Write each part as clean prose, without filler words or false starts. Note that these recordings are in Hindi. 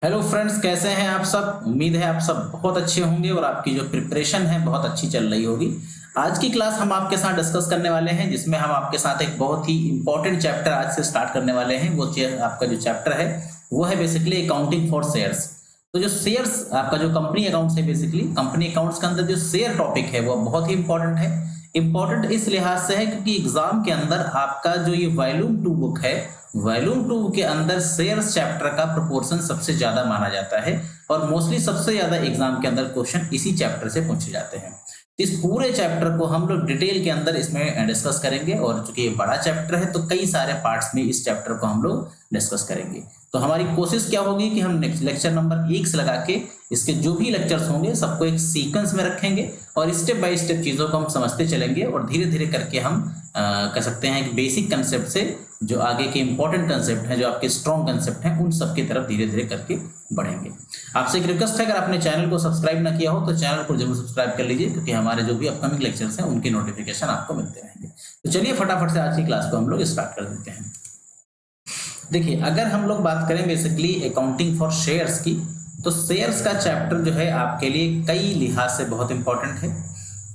हेलो फ्रेंड्स, कैसे हैं आप सब। उम्मीद है आप सब बहुत अच्छे होंगे और आपकी जो प्रिपरेशन है बहुत अच्छी चल रही होगी। आज की क्लास हम आपके साथ डिस्कस करने वाले हैं, जिसमें हम आपके साथ एक बहुत ही इंपॉर्टेंट चैप्टर आज से स्टार्ट करने वाले हैं। आपका जो चैप्टर है वो है बेसिकली अकाउंटिंग फॉर शेयर्स। तो जो शेयर्स आपका जो कंपनी अकाउंट्स है, बेसिकली कंपनी अकाउंट्स के अंदर जो शेयर टॉपिक है वो बहुत ही इंपॉर्टेंट है। इंपॉर्टेंट इस लिहाज से है क्योंकि एग्जाम के अंदर आपका जो ये वॉल्यूम 2 बुक है, वॉल्यूम 2 के अंदर शेयर्स चैप्टर का प्रोपोर्शन सबसे ज्यादा माना जाता है और मोस्टली सबसे ज्यादा एग्जाम के अंदर क्वेश्चन इसी चैप्टर से पूछे जाते हैं। इस पूरे चैप्टर को हम लोग डिटेल के अंदर इसमें डिस्कस करेंगे और चूंकि ये बड़ा चैप्टर है तो कई सारे पार्ट्स में इस चैप्टर को हम लोग डिस्कस करेंगे। तो हमारी कोशिश क्या होगी कि हम नेक्स्ट लेक्चर नंबर 1 से लगा के इसके जो भी लेक्चर्स होंगे सबको एक सीक्वेंस में रखेंगे और स्टेप बाय स्टेप चीजों को हम समझते चलेंगे और धीरे धीरे करके हम कह सकते हैं कि बेसिक कंसेप्ट से जो आगे के इंपॉर्टेंट कंसेप्ट हैं, जो आपके स्ट्रॉन्ग कंसेप्ट हैं, उन सब की तरफ धीरे धीरे करके बढ़ेंगे। आपसे एक रिक्वेस्ट है, अगर आपने चैनल को सब्सक्राइब ना किया हो तो चैनल को जरूर सब्सक्राइब कर लीजिए, क्योंकि हमारे जो भी अपकमिंग लेक्चर्स हैं उनकी नोटिफिकेशन आपको मिलते रहेंगे। तो चलिए फटाफट से आज की क्लास को हम लोग स्टार्ट कर देते हैं। देखिए, अगर हम लोग बात करें बेसिकली अकाउंटिंग फॉर शेयर्स की, तो शेयर्स का चैप्टर जो है आपके लिए कई लिहाज से बहुत इंपॉर्टेंट है।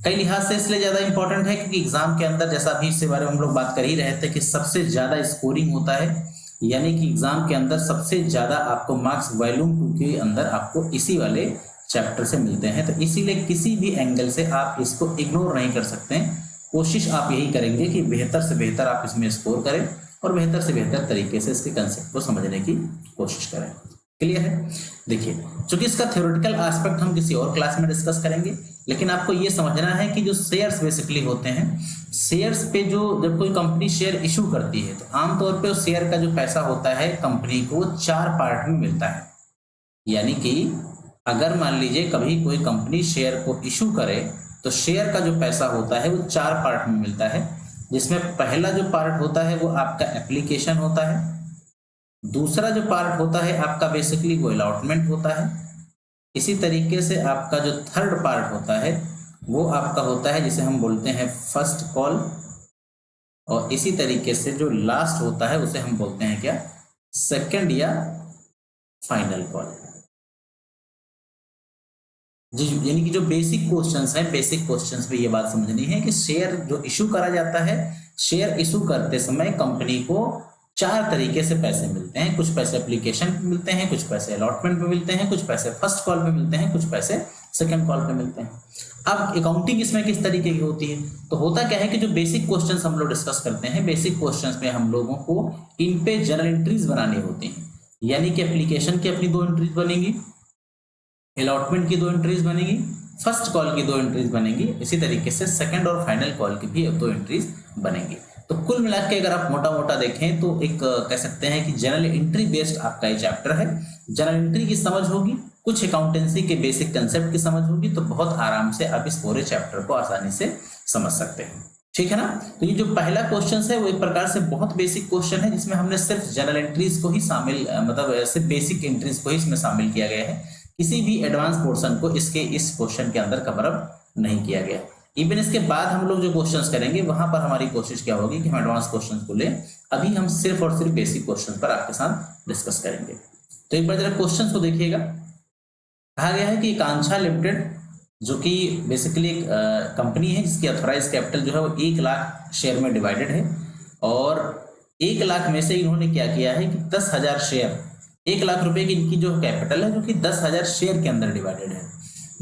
कई लिहाज से इसलिए ज्यादा इंपॉर्टेंट है क्योंकि एग्जाम के अंदर, जैसा अभी इसके बारे में हम लोग बात कर ही रहे थे, कि सबसे ज्यादा स्कोरिंग होता है। यानी कि एग्जाम के अंदर सबसे ज्यादा आपको मार्क्स वॉल्यूम 2 के अंदर आपको इसी वाले चैप्टर से मिलते हैं। तो इसीलिए किसी भी एंगल से आप इसको इग्नोर नहीं कर सकते हैं। कोशिश आप यही करेंगे कि बेहतर से बेहतर आप इसमें स्कोर करें और बेहतर से बेहतर तरीके से इसके कंसेप्ट को समझने की कोशिश करें। क्लियर है। देखिए, चूंकि इसका थ्योरेटिकल एस्पेक्ट हम किसी और क्लास में डिस्कस करेंगे, लेकिन आपको ये समझना है कि जो शेयर्स बेसिकली होते हैं, शेयर्स पे जो जब कोई कंपनी शेयर इशू करती है तो आमतौर पे उस शेयर का जो पैसा होता है कंपनी को 4 पार्ट में मिलता है। यानी कि अगर मान लीजिए कभी कोई कंपनी शेयर को इशू करे तो शेयर का जो पैसा होता है वो 4 पार्ट में मिलता है, जिसमें पहला जो पार्ट होता है वो आपका एप्लीकेशन होता है। दूसरा जो पार्ट होता है आपका बेसिकली वो अलॉटमेंट होता है। इसी तरीके से आपका जो थर्ड पार्ट होता है वो आपका होता है जिसे हम बोलते हैं फर्स्ट कॉल। और इसी तरीके से जो लास्ट होता है उसे हम बोलते हैं क्या, सेकंड या फाइनल कॉल। जी, यानी कि जो बेसिक क्वेश्चंस हैं, बेसिक क्वेश्चंस पे ये बात समझनी है कि शेयर जो इशू करा जाता है, शेयर इशू करते समय कंपनी को 4 तरीके से पैसे मिलते हैं। कुछ पैसे एप्लीकेशन पे मिलते हैं, कुछ पैसे अलॉटमेंट पे मिलते हैं, कुछ पैसे फर्स्ट कॉल पे मिलते हैं, कुछ पैसे सेकंड कॉल पे मिलते हैं। अब अकाउंटिंग इसमें किस तरीके की होती है, तो होता क्या है कि जो बेसिक क्वेश्चंस हम लोग डिस्कस करते हैं, बेसिक क्वेश्चंस में हम लोगों को इन पे जर्नल एंट्रीज बनानी होती हैं। यानी कि एप्लीकेशन की अपनी 2 एंट्रीज बनेगी, अलॉटमेंट की 2 एंट्रीज बनेगी, फर्स्ट कॉल की 2 एंट्रीज बनेगी, इसी तरीके से सेकंड और फाइनल कॉल की भी 2 एंट्रीज बनेंगी। तो कुल मिला के अगर आप मोटा मोटा देखें तो एक कह सकते हैं कि जनरल एंट्री बेस्ड आपका ये चैप्टर है। जनरल एंट्री की समझ होगी, कुछ अकाउंटेंसी के बेसिक कंसेप्ट की समझ होगी, तो बहुत आराम से आप इस पूरे चैप्टर को आसानी से समझ सकते हैं। ठीक है ना। तो ये जो पहला क्वेश्चन है वो एक प्रकार से बहुत बेसिक क्वेश्चन है, जिसमें हमने सिर्फ जनरल एंट्रीज को ही शामिल मतलब सिर्फ बेसिक एंट्रीज को ही इसमें शामिल किया गया है। किसी भी एडवांस पोर्शन को इसके इस क्वेश्चन के अंदर कवर अप नहीं किया गया। इवन इसके बाद हम लोग जो क्वेश्चंस करेंगे वहां पर हमारी कोशिश क्या होगी कि हम एडवांस क्वेश्चंस को लें। अभी हम सिर्फ और सिर्फ बेसिक क्वेश्चंस पर आपके साथ डिस्कस करेंगे। तो एक बार जरा क्वेश्चंस को देखिएगा। कहा गया है कि कांछा लिमिटेड, जो कि बेसिकली एक कंपनी है जिसकी ऑथराइज कैपिटल जो है वो 1 लाख शेयर में डिवाइडेड है। और 1 लाख में से इन्होंने क्या किया है कि 10,000 शेयर, 1 लाख रुपए की इनकी जो कैपिटल है जो कि 10,000 शेयर के अंदर डिवाइडेड है।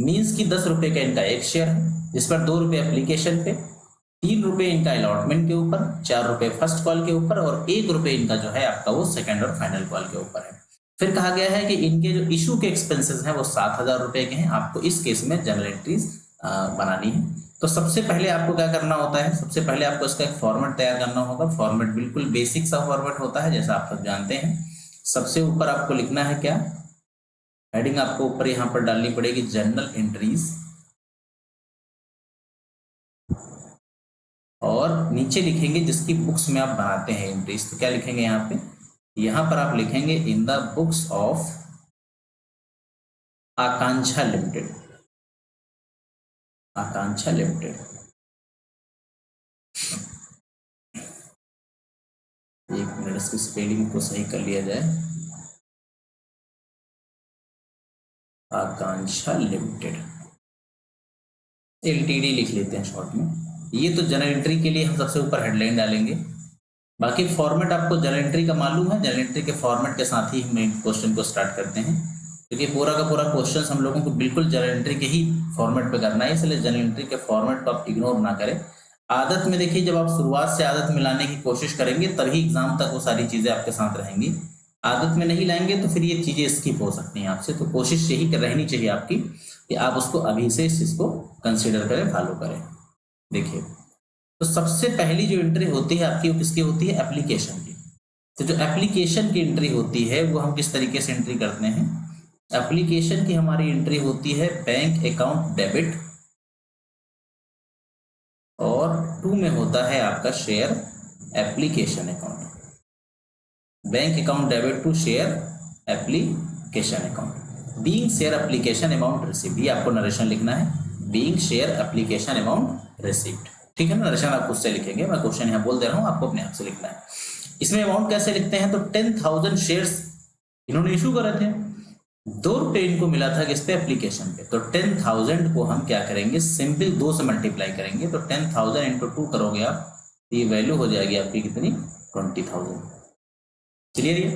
मीन्स कि 10 रुपए का इनका एक शेयर है, जिस पर 2 रुपए एप्लीकेशन पे, 3 रुपए इनका अलॉटमेंट के ऊपर, 4 रुपए फर्स्ट कॉल के ऊपर और 1 रुपए इनका जो है आपका वो सेकंड और फाइनल कॉल के ऊपर है। फिर कहा गया है कि इनके जो इशू के एक्सपेंसेस हैं वो 7,000 रुपए के हैं। आपको इस केस में जनरल एंट्रीज बनानी है। तो सबसे पहले आपको क्या करना होता है, सबसे पहले आपको इसका एक फॉर्मेट तैयार करना होगा। फॉर्मेट बिल्कुल बेसिक सा फॉर्मेट होता है, जैसा आप सब जानते हैं। सबसे ऊपर आपको लिखना है क्या, हेडिंग आपको ऊपर यहाँ पर डालनी पड़ेगी जनरल एंट्रीज, और नीचे लिखेंगे जिसकी बुक्स में आप बनाते हैं एंट्रीज। तो क्या लिखेंगे यहाँ पे, यहाँ पर आप लिखेंगे in the books of Akanksha limited. Akanksha limited, एक मिनट इसकी स्पेलिंग को सही कर लिया जाए। आकांक्षा लिमिटेड, एलटीडी लिख लेते हैं शॉर्ट में। ये तो जनरल एंट्री के लिए हम सबसे ऊपर हेडलाइन डालेंगे। बाकी फॉर्मेट आपको जनरल एंट्री का मालूम है, जनरल एंट्री के फॉर्मेट के साथ ही हम क्वेश्चन को स्टार्ट करते हैं, क्योंकि पूरा का पूरा क्वेश्चन हम लोगों को बिल्कुल जनरल एंट्री के ही फॉर्मेट पे करना है, इसलिए जनरल एंट्री के फॉर्मेट को आप इग्नोर ना करें। आदत में देखिए, जब आप शुरुआत से आदत में लाने की कोशिश करेंगे तभी एग्जाम तक वो सारी चीजें आपके साथ रहेंगी। आदत में नहीं लाएंगे तो फिर ये चीजें स्किप हो सकती हैं आपसे। तो कोशिश यही रहनी चाहिए आपकी कि आप उसको अभी से इस चीज को कंसिडर करें, फॉलो करें। देखिए, तो सबसे पहली जो एंट्री होती है आपकी, वो किसकी होती है? एप्लीकेशन की। तो जो एप्लीकेशन की एंट्री होती है वो हम किस तरीके से एंट्री करते हैं? एप्लीकेशन की हमारी एंट्री होती है बैंक अकाउंट डेबिट, और 2 में होता है आपका share application account. Bank account debit to share application account. Being share application amount received, ये आपको नरेशन लिखना है, being share application amount received. ठीक है ना, नरेशन आप खुद से लिखेंगे, मैं क्वेश्चन यहाँ बोल दे रहा हूँ, आपको अपने आप से लिखना है। इसमें अमाउंट कैसे लिखते हैं? तो 10,000 शेयर्स इन्होंने इशू करे थे, 2 रुपये इनको मिला था किस पे? एप्लीकेशन पे। तो 10,000 को हम क्या करेंगे? सिंपल 2 से मल्टीप्लाई करेंगे। तो 10,000 इंटू 2 करोगे आप, ये वैल्यू हो जाएगी आपकी कितनी? 20,000। क्लियर है?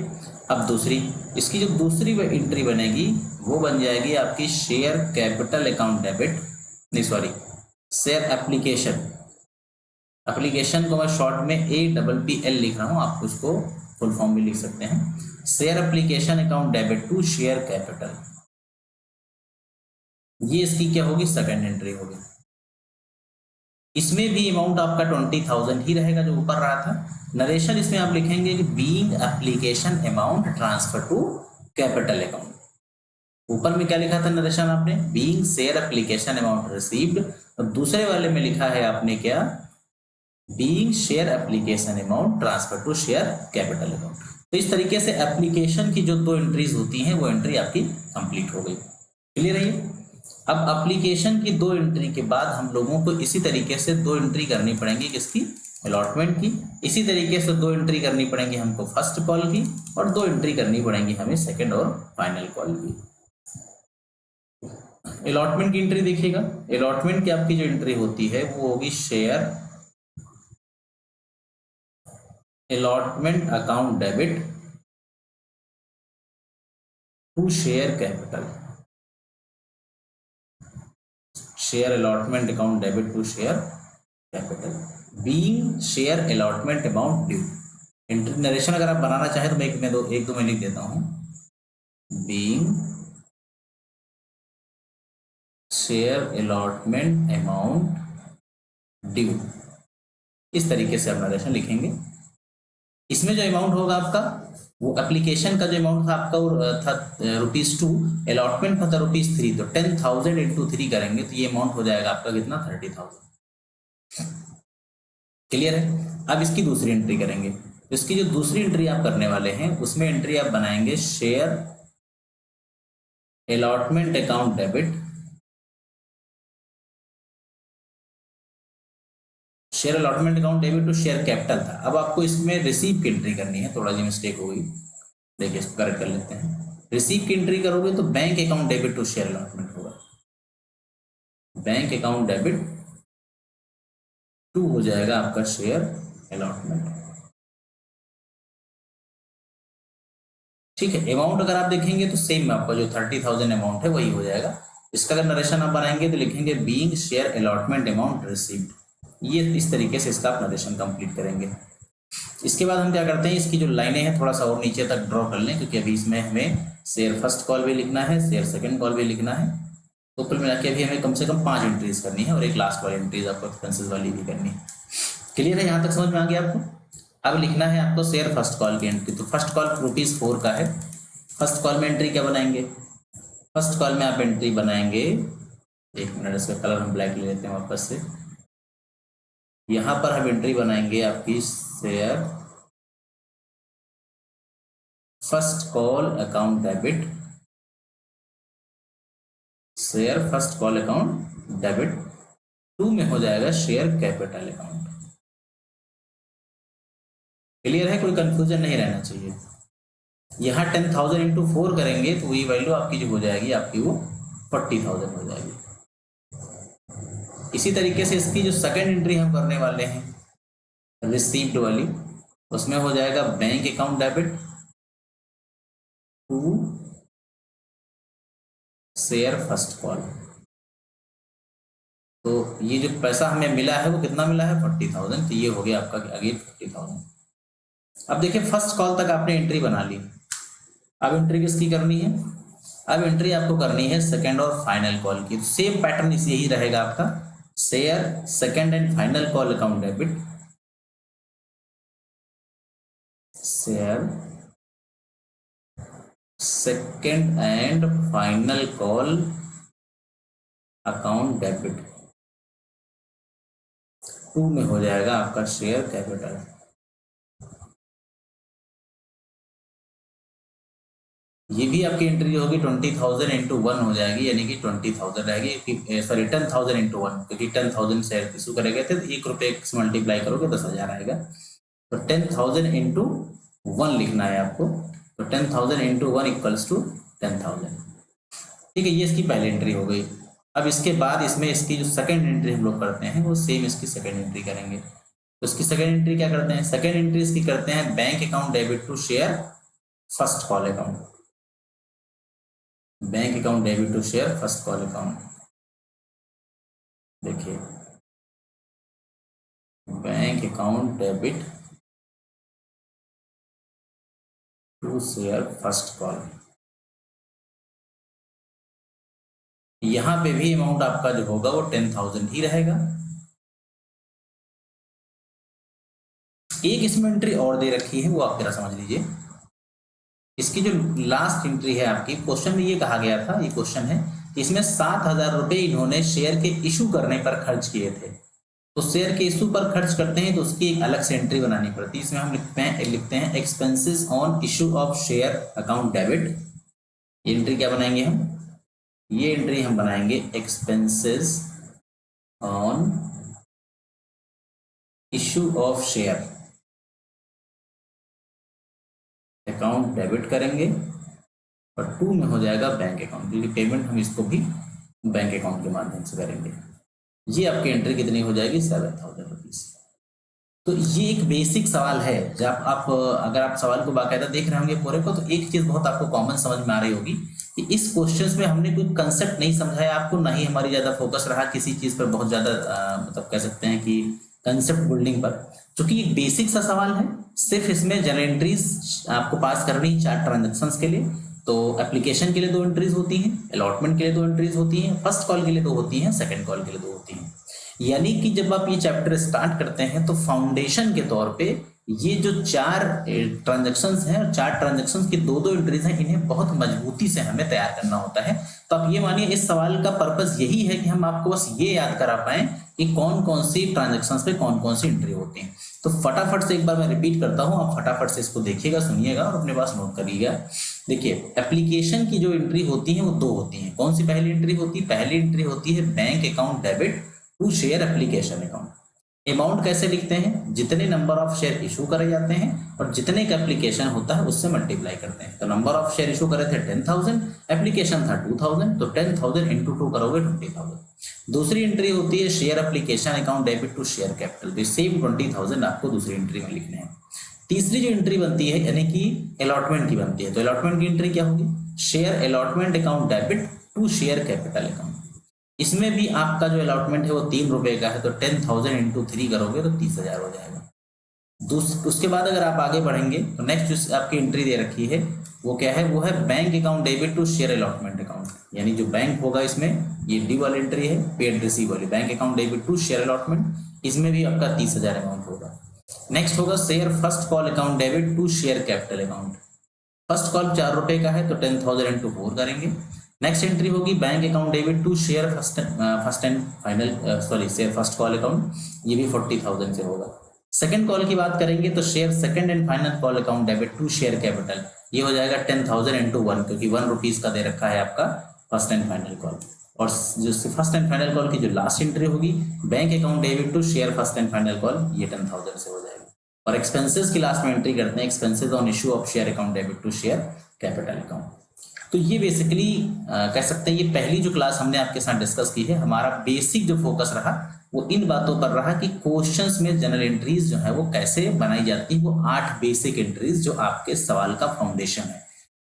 अब दूसरी, इसकी जो दूसरी एंट्री बनेगी वो बन जाएगी आपकी शेयर कैपिटल अकाउंट डेबिट, नहीं सॉरी, शेयर एप्लीकेशन। एप्लीकेशन को मैं शॉर्ट में APPL लिख रहा हूं, आप उसको फुल फॉर्म भी लिख सकते हैं। Share application account debit to share capital, ये इसकी क्या होगी? सेकंड एंट्री होगी। इसमें भी अमाउंट आपका 20,000 ही रहेगा जो ऊपर रहा था। नरेशन इसमें आप लिखेंगे कि being application amount transfer to capital account. ऊपर में क्या लिखा था नरेशन आपने? Being share application amount received, और दूसरे वाले में लिखा है आपने क्या? Being share application amount transfer to share capital account. तो इस तरीके से एप्लीकेशन की जो 2 एंट्रीज होती हैं वो एंट्री आपकी कंप्लीट हो गई। क्लियर है ये? अब एप्लीकेशन की 2 एंट्री के बाद हम लोगों को इसी तरीके से 2 एंट्री करनी पड़ेंगी, किसकी? अलॉटमेंट की। इसी तरीके से 2 एंट्री करनी पड़ेंगी हमको फर्स्ट कॉल की, और 2 एंट्री करनी पड़ेंगी हमें सेकंड और फाइनल कॉल की। अलॉटमेंट की एंट्री देखिएगा, अलॉटमेंट की आपकी जो एंट्री होती है वो होगी share allotment account debit to share capital, share allotment account debit to share capital, being share allotment amount due. Entry narration अगर आप बनाना चाहें तो मैं एक दो में लिख देता हूं, being share allotment amount due, इस तरीके से आप नरेशन लिखेंगे। इसमें जो अमाउंट होगा आपका, वो एप्लीकेशन का जो अमाउंट था आपका वो था ₹2, अलॉटमेंट था ₹3, तो 10,000 इंटू 3 करेंगे तो ये अमाउंट हो जाएगा आपका कितना? 30,000। क्लियर है? अब इसकी दूसरी एंट्री करेंगे। इसकी जो दूसरी एंट्री आप करने वाले हैं उसमें एंट्री आप बनाएंगे share allotment account debit, share allotment account debit to share capital था। अब आपको इसमें रिसीव की एंट्री करनी है, थोड़ा सी मिस्टेक हो गई, देखिए इसको करेक्ट कर लेते हैं। रिसीव की एंट्री करोगे तो bank account debit to share allotment होगा, बैंक अकाउंट डेबिट टू हो जाएगा आपका शेयर अलॉटमेंट। ठीक है, अमाउंट अगर आप देखेंगे तो सेम आपका जो 30,000 अमाउंट है वही हो जाएगा। इसका अगर नरेशन आप बनाएंगे तो लिखेंगे being share allotment amount received, ये इस तरीके से इसका आप नरेशन कंप्लीट करेंगे। इसके बाद हम क्या करते हैं, इसकी जो लाइनें हैं थोड़ा सा और नीचे तक ड्रॉ कर लें, क्योंकि अभी इसमें हमें शेयर फर्स्ट कॉल भी लिखना है, शेयर सेकंड कॉल भी लिखना है। तो कुल मिला के अभी हमें कम से कम 5 एंट्रीज करनी है, और एक लास्ट वाली एंट्रीज आपको एक्सपेंसेस वाली भी करनी है। क्लियर है? यहाँ तक समझ में आ गया आपको? अब लिखना है आपको शेयर फर्स्ट कॉल की एंट्री। तो फर्स्ट कॉल ₹4 का है, फर्स्ट कॉल में एंट्री क्या बनाएंगे? फर्स्ट कॉल में आप एंट्री बनाएंगे, एक मिनट इसका कलर हम ब्लैक ले लेते हैं वापस से। यहां पर हम एंट्री बनाएंगे आपकी share first call account debit, share first call account debit, 2 में हो जाएगा शेयर कैपिटल अकाउंट। क्लियर है? कोई कंफ्यूजन नहीं रहना चाहिए। यहाँ 10,000 इंटू 4 करेंगे तो वही वैल्यू आपकी जो हो जाएगी आपकी वो 40,000 हो जाएगी। इसी तरीके से इसकी जो सेकंड एंट्री हम करने वाले हैं रिसीव्ड वाली, उसमें हो जाएगा bank account debit to share first call. तो ये जो पैसा हमें मिला है वो कितना मिला है 40,000, तो ये हो गया आपका अगेन 40,000। अब देखिए फर्स्ट कॉल तक आपने एंट्री बना ली, अब एंट्री किसकी करनी है? अब एंट्री आपको करनी है सेकंड और फाइनल कॉल की। सेम पैटर्न इस यही रहेगा आपका, share second and final call account debit, share second and final call account debit, 2 में हो जाएगा आपका शेयर कैपिटल। ये भी आपकी एंट्री जो होगी 20,000 इंटू 1 हो जाएगी, यानी कि 20,000 रहेगी, सॉरी 10,000 इंटू 1, क्योंकि 10,000 शेयर इशू करे गए थे तो ₹1 से मल्टीप्लाई करोगे 10,000 आएगा। तो 10,000 इंटू 1 लिखना है आपको, तो 10,000 इंटू 1 इक्वल्स टू 10,000। ठीक है, ये इसकी पहली एंट्री हो गई। अब इसके बाद इसमें इसकी जो सेकंड एंट्री हम लोग करते हैं वो सेम इसकी सेकंड एंट्री करेंगे। तो इसकी सेकंड एंट्री क्या करते हैं? सेकंड एंट्री इसकी करते हैं bank account debit to share first call account, bank account debit to share first call account. देखिए bank account debit to share first call, यहां पे भी अमाउंट आपका जो होगा वो 10,000 ही रहेगा। एक इसमें एंट्री और दे रखी है, वो आप जरा समझ लीजिए। इसकी जो लास्ट एंट्री है आपकी, क्वेश्चन में ये कहा गया था, ये क्वेश्चन है, इसमें 7,000 रुपए इन्होंने शेयर के इशू करने पर खर्च किए थे। तो शेयर के इशू पर खर्च करते हैं तो उसकी एक अलग से एंट्री बनानी पड़ती है। इसमें हम लिखते हैं expenses on issue of share account debit. ये एंट्री क्या बनाएंगे हम? ये एंट्री हम बनाएंगे expenses on issue of share account debit करेंगे, और 2 में हो जाएगा बैंक अकाउंट, क्योंकि पेमेंट हम इसको भी बैंक अकाउंट के माध्यम से करेंगे। ये आपकी एंट्री कितनी हो जाएगी? 7,000 रुपीज। तो ये एक बेसिक सवाल है, जब आप अगर आप सवाल को बाकायदा देख रहे होंगे पूरे को, तो एक चीज बहुत आपको कॉमन समझ में आ रही होगी कि इस क्वेश्चंस में हमने कोई कंसेप्ट नहीं समझाया आपको, ना ही हमारी ज्यादा फोकस रहा किसी चीज पर बहुत ज्यादा मतलब कह सकते हैं कि कंसेप्ट बिल्डिंग पर, क्योंकि एक बेसिक सा सवाल है। सिर्फ इसमें जनरल एंट्रीज आपको पास करनी 4 ट्रांजेक्शंस के लिए। तो एप्लीकेशन के लिए 2 एंट्रीज होती हैं, अलॉटमेंट के लिए 2 एंट्रीज होती हैं, फर्स्ट कॉल के लिए 2 होती हैं, सेकंड कॉल के लिए 2 होती हैं। यानी कि जब आप ये चैप्टर स्टार्ट करते हैं तो फाउंडेशन के तौर पे ये जो 4 ट्रांजेक्शंस हैं और 4 ट्रांजेक्शंस की 2-2 एंट्रीज हैं, इन्हें बहुत मजबूती से हमें तैयार करना होता है। तो आप ये मानिए इस सवाल का पर्पस यही है कि हम आपको बस ये याद करा पाए कि कौन कौन सी ट्रांजेक्शंस पे कौन कौन सी एंट्री होती है। तो फटाफट से एक बार मैं रिपीट करता हूं, आप फटाफट से इसको देखिएगा, सुनिएगा और अपने पास नोट करिएगा। देखिए एप्लीकेशन की जो एंट्री होती है वो 2 होती हैं। कौन सी पहली एंट्री होती है? पहली एंट्री होती है bank account debit to share application account. Amount कैसे लिखते हैं? जितने नंबर ऑफ शेयर इशू करे जाते हैं और जितने का एप्लीकेशन होता है उससे मल्टीप्लाई करते हैं। तो नंबर ऑफ शेयर इशू करे थे 10,000, एप्लीकेशन था 2,000, तो 10,000 इंटू 2 करोगे 20,000। दूसरी एंट्री होती है share application account debit to share capital, तो सेम 20,000 आपको दूसरी एंट्री में लिखने हैं। तीसरी जो एंट्री बनती है यानी कि अलॉटमेंट की बनती है, तो अलॉटमेंट की एंट्री क्या होगी? Share allotment account debit to share capital account. इसमें भी आपका जो अलॉटमेंट है वो ₹3 का है, तो 10,000 इंटू 3 करोगे तो 30,000 हो जाएगा। उसके बाद अगर आप आगे बढ़ेंगे तो नेक्स्ट जो आपकी एंट्री दे रखी है वो क्या है? वो है bank account debit to share allotment account, यानी जो बैंक होगा इसमें ये डी वाली एंट्री है, पेड रिसीव वाली, bank account debit to share allotment, इसमें भी आपका 30,000 अमाउंट होगा। नेक्स्ट होगा share first call account debit to share capital account. First call ₹4 का है तो 10,000 इंटू 4 करेंगे। नेक्स्ट एंट्री होगी bank account debit to share first and final share first call account, ये भी 40,000 से होगा। सेकंड कॉल की बात करेंगे तो share second and final call account debit to share capital, ये हो जाएगा 10,000 इंटू 1, क्योंकि ₹1 का दे रखा है आपका फर्स्ट एंड फाइनल कॉल। और जो फर्स्ट एंड फाइनल कॉल की जो लास्ट एंट्री होगी bank account debit to share first and final call, ये 10,000 से हो जाएगा। और एक्सपेंसेस की लास्ट में एंट्री करते हैं expenses on issue of share account debit to share capital account. तो ये बेसिकली कह सकते हैं ये पहली जो क्लास हमने आपके साथ डिस्कस की है, हमारा बेसिक जो फोकस रहा वो इन बातों पर रहा कि क्वेश्चंस में जनरल एंट्रीज जो है वो कैसे बनाई जाती है, वो 8 बेसिक एंट्रीज जो आपके सवाल का फाउंडेशन है।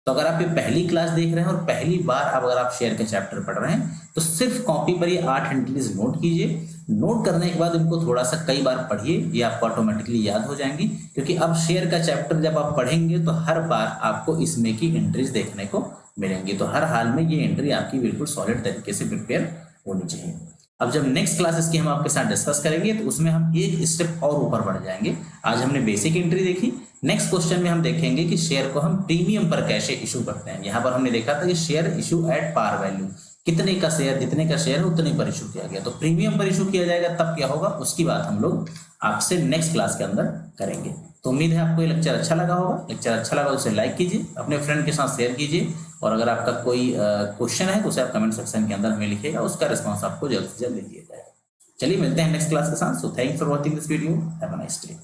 तो अगर आप ये पहली क्लास देख रहे हैं और पहली बार अब अगर आप शेयर के चैप्टर पढ़ रहे हैं तो सिर्फ कॉपी पर ये 8 एंट्रीज नोट कीजिए। नोट करने के बाद इनको थोड़ा सा कई बार पढ़िए, ये आपको ऑटोमेटिकली याद हो जाएंगी, क्योंकि अब शेयर का चैप्टर जब आप पढ़ेंगे तो हर बार आपको इसमें की एंट्रीज देखने को मिलेंगी। तो हर हाल में ये एंट्री आपकी बिल्कुल सॉलिड तरीके से प्रिपेयर होनी चाहिए। अब जब नेक्स्ट क्लासेस की हम आपके साथ डिस्कस करेंगे तो उसमें हम एक स्टेप और ऊपर बढ़ जाएंगे। आज हमने बेसिक एंट्री देखी, नेक्स्ट क्वेश्चन में हम देखेंगे कि शेयर को हम प्रीमियम पर कैसे इशू करते हैं। यहाँ पर हमने देखा था कि share issue at par value, कितने का शेयर जितने का शेयर है उतने पर इशू किया गया, तो प्रीमियम पर इशू किया जाएगा तब क्या होगा, उसकी बात हम लोग आपसे नेक्स्ट क्लास के अंदर करेंगे। तो उम्मीद है आपको ये लेक्चर अच्छा लगा होगा। लेक्चर अच्छा लगा तो उसे लाइक कीजिए, अपने फ्रेंड के साथ शेयर कीजिए, और अगर आपका कोई क्वेश्चन है तो उसे आप कमेंट सेक्शन के अंदर हमें लिखिएगा, उसका रिस्पॉन्स आपको जल्द से जल्द दे दिया जाएगा। चलिए मिलते हैं नेक्स्ट क्लास के साथ। So thanks for watching this video, have a nice day.